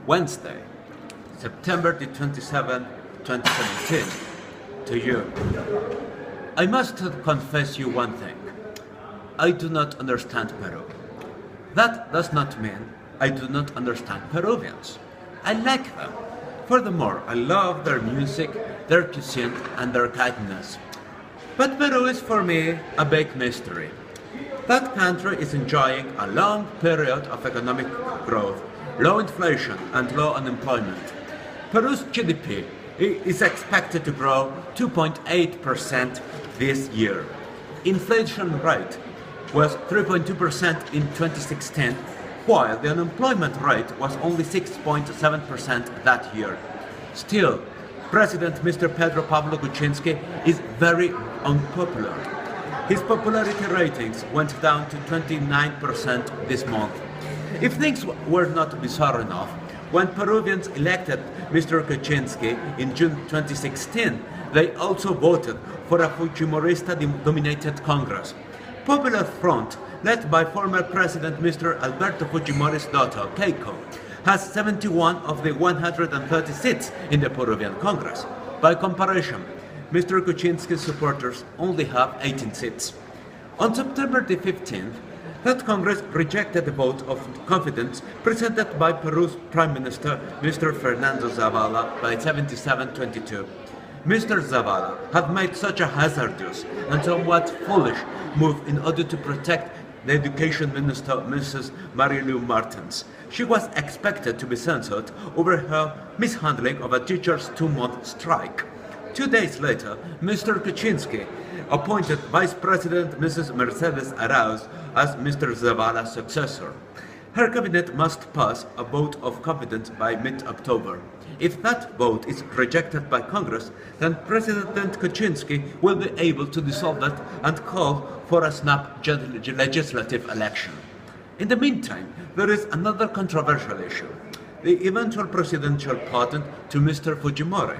Wednesday, September the 27th, 2017. To you. I must confess you one thing. I do not understand Peru. That does not mean I do not understand Peruvians. I like them. Furthermore, I love their music, their cuisine, and their kindness. But Peru is for me a big mystery. That country is enjoying a long period of economic growth, low inflation, and low unemployment. Peru's GDP is expected to grow 2.8% this year. Inflation rate was 3.2% in 2016, while the unemployment rate was only 6.7% that year. Still, President Mr. Pedro Pablo Kuczynski is very unpopular. His popularity ratings went down to 29% this month. If things were not bizarre enough, when Peruvians elected Mr. Kuczynski in June 2016, they also voted for a Fujimorista-dominated Congress. Popular Front, led by former President Mr. Alberto Fujimori's daughter, Keiko, has 71 of the 130 seats in the Peruvian Congress. By comparison, Mr. Kuczynski's supporters only have 18 seats. On September the 15th, that Congress rejected the vote of confidence presented by Peru's Prime Minister, Mr. Fernando Zavala, by 77-22. Mr. Zavala had made such a hazardous and somewhat foolish move in order to protect the Education Minister, Mrs. Marilu Martins. She was expected to be censured over her mishandling of a teacher's 2-month strike. 2 days later, Mr. Kuczynski appointed Vice President Mrs. Mercedes Arauz as Mr. Zavala's successor. Her cabinet must pass a vote of confidence by mid-October. If that vote is rejected by Congress, then President Kuczynski will be able to dissolve it and call for a snap legislative election. In the meantime, there is another controversial issue: the eventual presidential pardon to Mr. Fujimori.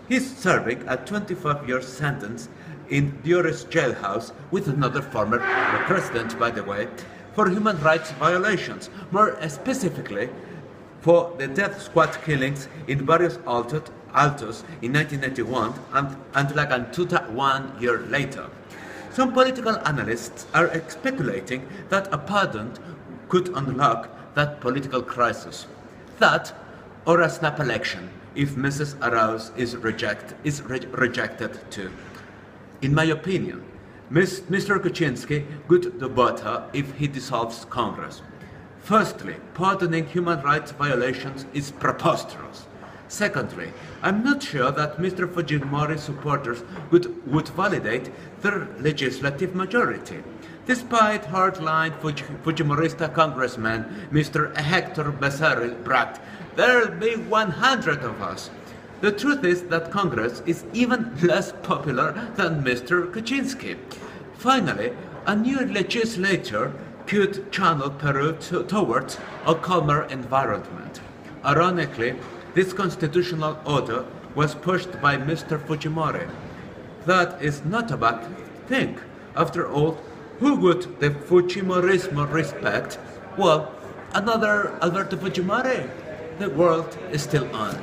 He is serving a 25-year sentence in Diores jailhouse with another former president, by the way, for human rights violations, more specifically for the death squad killings in Barrios Altos in 1991 and Lagantuta 1 year later. Some political analysts are speculating that a pardon could unlock that political crisis. That, or a snap election, if Mrs. Arauz is rejected too. In my opinion, Mr. Kuczynski could do better if he dissolves Congress. Firstly, pardoning human rights violations is preposterous. Secondly, I'm not sure that Mr. Fujimori's supporters would validate their legislative majority. Despite hardline Fujimorista Congressman Mr. Hector Becerril bragged, "There'll be 100 of us." The truth is that Congress is even less popular than Mr. Kuczynski. Finally, a new legislature could channel Peru towards a calmer environment. Ironically, this constitutional order was pushed by Mr. Fujimori. That is not a bad thing. After all, who would the Fujimorismo respect? Well, another Alberto Fujimori. The world is still on.